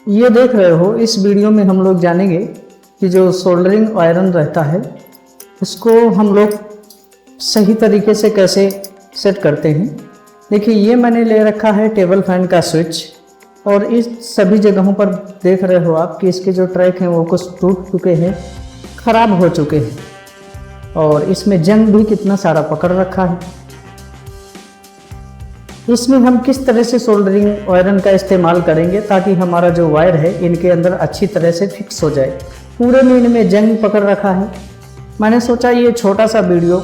ये देख रहे हो, इस वीडियो में हम लोग जानेंगे कि जो सोल्डरिंग आयरन रहता है उसको हम लोग सही तरीके से कैसे सेट करते हैं। देखिए, ये मैंने ले रखा है टेबल फैन का स्विच, और इस सभी जगहों पर देख रहे हो आप कि इसके जो ट्रैक हैं वो कुछ टूट चुके हैं, ख़राब हो चुके हैं, और इसमें जंग भी कितना सारा पकड़ रखा है। इसमें हम किस तरह से सोल्डरिंग आयरन का इस्तेमाल करेंगे ताकि हमारा जो वायर है इनके अंदर अच्छी तरह से फिक्स हो जाए। पूरे में इनमें जंग पकड़ रखा है। मैंने सोचा ये छोटा सा वीडियो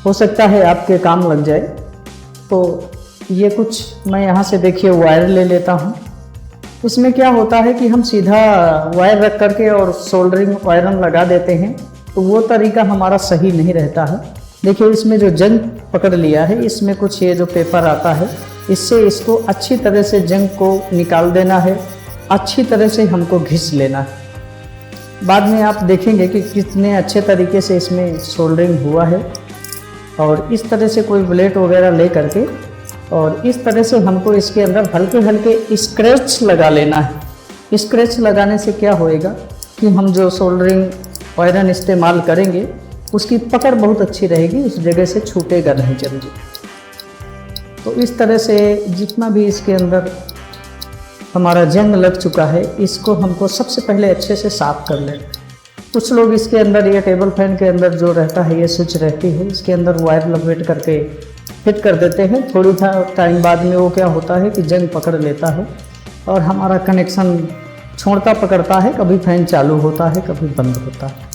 हो सकता है आपके काम लग जाए, तो ये कुछ मैं यहाँ से देखिए वायर ले लेता हूँ। इसमें क्या होता है कि हम सीधा वायर रख करके और सोल्डरिंग आयरन लगा देते हैं, तो वो तरीका हमारा सही नहीं रहता है। देखिए, इसमें जो जंग पकड़ लिया है, इसमें कुछ ये जो पेपर आता है, इससे इसको अच्छी तरह से जंग को निकाल देना है, अच्छी तरह से हमको घिस लेना है। बाद में आप देखेंगे कि कितने अच्छे तरीके से इसमें सोल्डरिंग हुआ है। और इस तरह से कोई ब्लेड वगैरह ले करके और इस तरह से हमको इसके अंदर हल्के हल्के स्क्रैच लगा लेना है। स्क्रैच लगाने से क्या होएगा कि हम जो सोल्डरिंग आयरन इस्तेमाल करेंगे उसकी पकड़ बहुत अच्छी रहेगी, उस जगह से छूटेगा नहीं जल्दी। तो इस तरह से जितना भी इसके अंदर हमारा जंग लग चुका है, इसको हमको सबसे पहले अच्छे से साफ कर लेना। कुछ लोग इसके अंदर, ये टेबल फैन के अंदर जो रहता है, ये स्विच रहती है, इसके अंदर वायर लपेट करके फिट कर देते हैं। थोड़ी टाइम बाद में वो क्या होता है कि जंग पकड़ लेता है और हमारा कनेक्शन छोड़ता पकड़ता है, कभी फैन चालू होता है, कभी बंद होता है।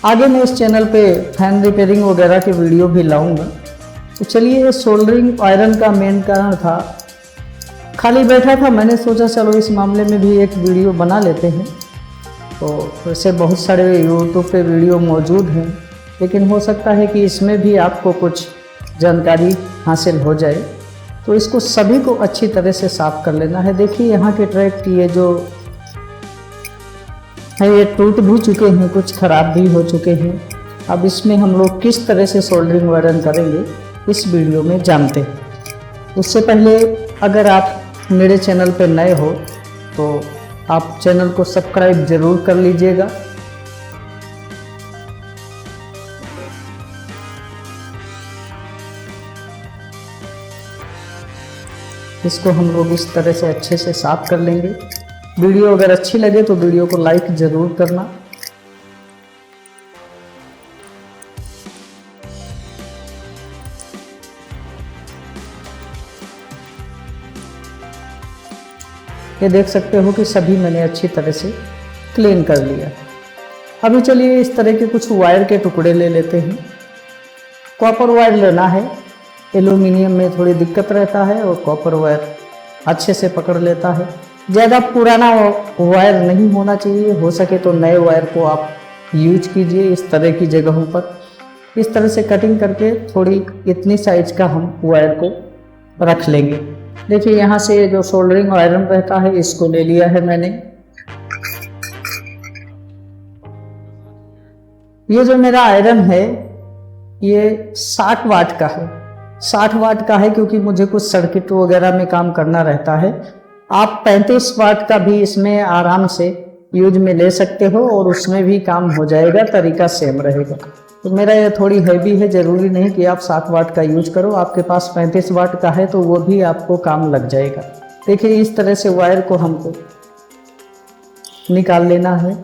आगे मैं इस चैनल पे फैन रिपेयरिंग वगैरह की वीडियो भी लाऊंगा। तो चलिए, सोल्डरिंग आयरन का मेन कारण था, खाली बैठा था, मैंने सोचा चलो इस मामले में भी एक वीडियो बना लेते हैं। तो वैसे बहुत सारे यूट्यूब पे वीडियो मौजूद हैं, लेकिन हो सकता है कि इसमें भी आपको कुछ जानकारी हासिल हो जाए। तो इसको सभी को अच्छी तरह से साफ कर लेना है। देखिए, यहाँ के ट्रैक ये जो है ये टूट भी चुके हैं, कुछ ख़राब भी हो चुके हैं। अब इसमें हम लोग किस तरह से सोल्डरिंग आयरन करेंगे इस वीडियो में जानते हैं। उससे पहले अगर आप मेरे चैनल पर नए हो तो आप चैनल को सब्सक्राइब ज़रूर कर लीजिएगा। इसको हम लोग इस तरह से अच्छे से साफ कर लेंगे। वीडियो अगर अच्छी लगे तो वीडियो को लाइक ज़रूर करना। ये देख सकते हो कि सभी मैंने अच्छी तरह से क्लीन कर लिया। अभी चलिए इस तरह के कुछ वायर के टुकड़े ले लेते हैं। कॉपर वायर लेना है। एल्यूमिनियम में थोड़ी दिक्कत रहता है और कॉपर वायर अच्छे से पकड़ लेता है। ज़्यादा पुराना वायर नहीं होना चाहिए, हो सके तो नए वायर को आप यूज कीजिए। इस तरह की जगहों पर इस तरह से कटिंग करके थोड़ी इतनी साइज का हम वायर को रख लेंगे। देखिए, यहाँ से जो सोल्डरिंग आयरन रहता है इसको ले लिया है मैंने। ये जो मेरा आयरन है ये 60 वाट का है। 60 वाट का है क्योंकि मुझे कुछ सर्किट वगैरह में काम करना रहता है। आप 35 वाट का भी इसमें आराम से यूज में ले सकते हो और उसमें भी काम हो जाएगा, तरीका सेम रहेगा। तो मेरा ये थोड़ी हैवी है, ज़रूरी नहीं कि आप 60 वाट का यूज करो। आपके पास 35 वाट का है तो वो भी आपको काम लग जाएगा। देखिए, इस तरह से वायर को हमको निकाल लेना है।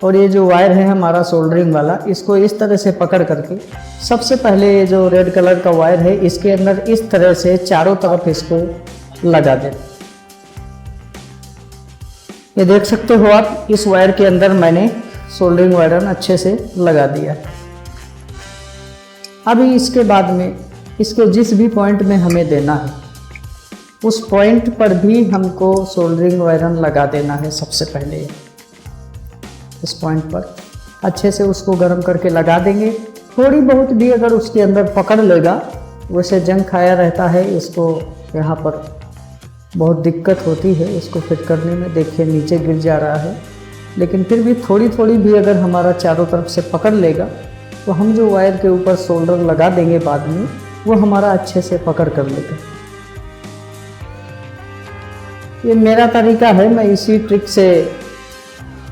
और ये जो वायर है हमारा सोल्डरिंग वाला, इसको इस तरह से पकड़ करके सबसे पहले ये जो रेड कलर का वायर है इसके अंदर इस तरह से चारों तरफ इसको लगा दें। ये देख सकते हो आप, इस वायर के अंदर मैंने सोल्डरिंग आयरन अच्छे से लगा दिया। अभी इसके बाद में इसको जिस भी पॉइंट में हमें देना है उस पॉइंट पर भी हमको सोल्डरिंग आयरन लगा देना है। सबसे पहले इस पॉइंट पर अच्छे से उसको गर्म करके लगा देंगे। थोड़ी बहुत भी अगर उसके अंदर पकड़ लेगा, वैसे जंग खाया रहता है, इसको यहाँ पर बहुत दिक्कत होती है इसको फिट करने में। देखिए, नीचे गिर जा रहा है, लेकिन फिर भी थोड़ी थोड़ी भी अगर हमारा चारों तरफ से पकड़ लेगा तो हम जो वायर के ऊपर सोल्डर लगा देंगे बाद में, वो हमारा अच्छे से पकड़ कर लेगा। ये मेरा तरीका है, मैं इसी ट्रिक से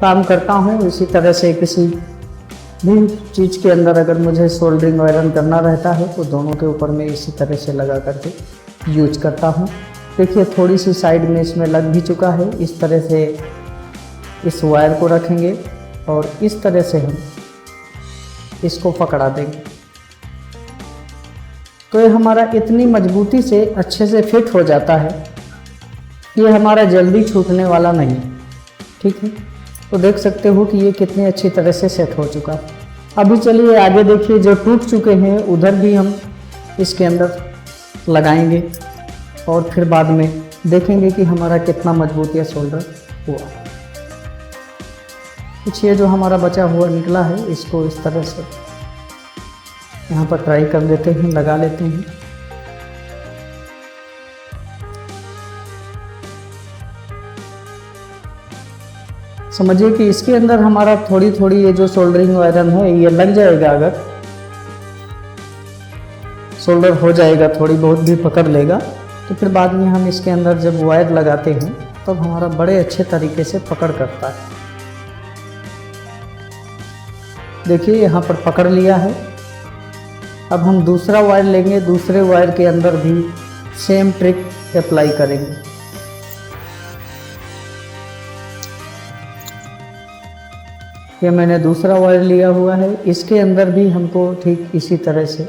काम करता हूँ। इसी तरह से किसी भी चीज़ के अंदर अगर मुझे सोल्डरिंग आयरन करना रहता है तो दोनों के ऊपर मैं इसी तरह से लगा करके यूज करता हूँ। देखिए थोड़ी सी साइड में इसमें लग भी चुका है। इस तरह से इस वायर को रखेंगे और इस तरह से हम इसको पकड़ा देंगे तो ये हमारा इतनी मजबूती से अच्छे से फिट हो जाता है, ये हमारा जल्दी छूटने वाला नहीं। ठीक है, तो देख सकते हो कि ये कितनी अच्छी तरह से सेट हो चुका है। अभी चलिए आगे देखिए, जो टूट चुके हैं उधर भी हम इसके अंदर लगाएंगे और फिर बाद में देखेंगे कि हमारा कितना मजबूत यह सोल्डर हुआ। कुछ ये जो हमारा बचा हुआ निकला है इसको इस तरह से यहाँ पर ट्राई कर लेते हैं, लगा लेते हैं। समझिए कि इसके अंदर हमारा थोड़ी थोड़ी ये जो सोल्डरिंग आयरन है ये लग जाएगा। अगर सोल्डर हो जाएगा, थोड़ी बहुत भी पकड़ लेगा तो फिर बाद में हम इसके अंदर जब वायर लगाते हैं तब हमारा बड़े अच्छे तरीके से पकड़ करता है। देखिए यहाँ पर पकड़ लिया है। अब हम दूसरा वायर लेंगे, दूसरे वायर के अंदर भी सेम ट्रिक अप्लाई करेंगे। ये मैंने दूसरा वायर लिया हुआ है, इसके अंदर भी हमको ठीक इसी तरह से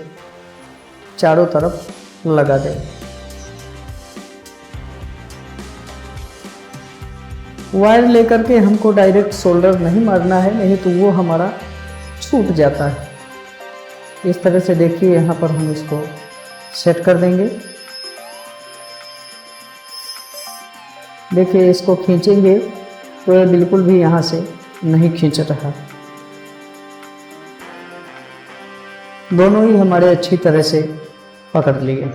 चारों तरफ लगा दें। वायर लेकर के हमको डायरेक्ट सोल्डर नहीं मारना है, नहीं तो वो हमारा छूट जाता है। इस तरह से देखिए यहाँ पर हम इसको सेट कर देंगे। देखिए इसको खींचेंगे तो ये बिल्कुल भी यहाँ से नहीं खींच रहा। दोनों ही हमारे अच्छी तरह से पकड़ लिए।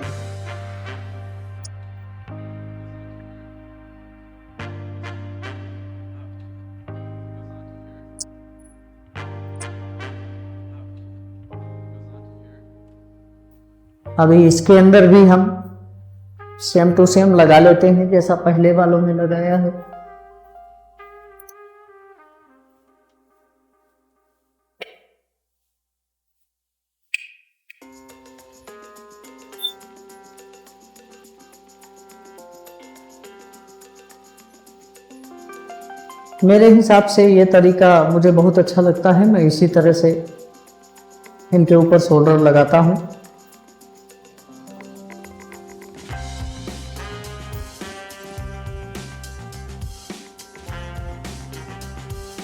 अभी इसके अंदर भी हम सेम टू सेम लगा लेते हैं जैसा पहले वालों में लगाया है। मेरे हिसाब से ये तरीका मुझे बहुत अच्छा लगता है। मैं इसी तरह से इनके ऊपर सोल्डर लगाता हूँ।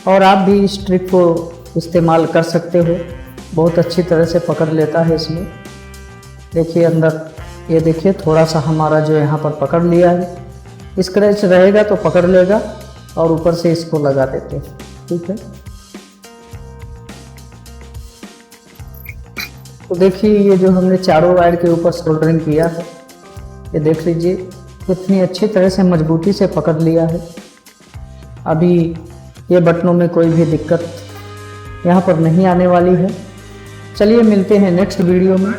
और आप भी इस ट्रिक को इस्तेमाल कर सकते हो, बहुत अच्छी तरह से पकड़ लेता है इसमें। देखिए अंदर ये देखिए थोड़ा सा हमारा जो यहाँ पर पकड़ लिया है, स्क्रैच रहेगा तो पकड़ लेगा और ऊपर से इसको लगा देते हैं। ठीक है, तो देखिए ये जो हमने चारों वायर के ऊपर सोल्डरिंग किया है, ये देख लीजिए कितनी अच्छी तरह से मजबूती से पकड़ लिया है। अभी ये बटनों में कोई भी दिक्कत यहाँ पर नहीं आने वाली है। चलिए मिलते हैं नेक्स्ट वीडियो में।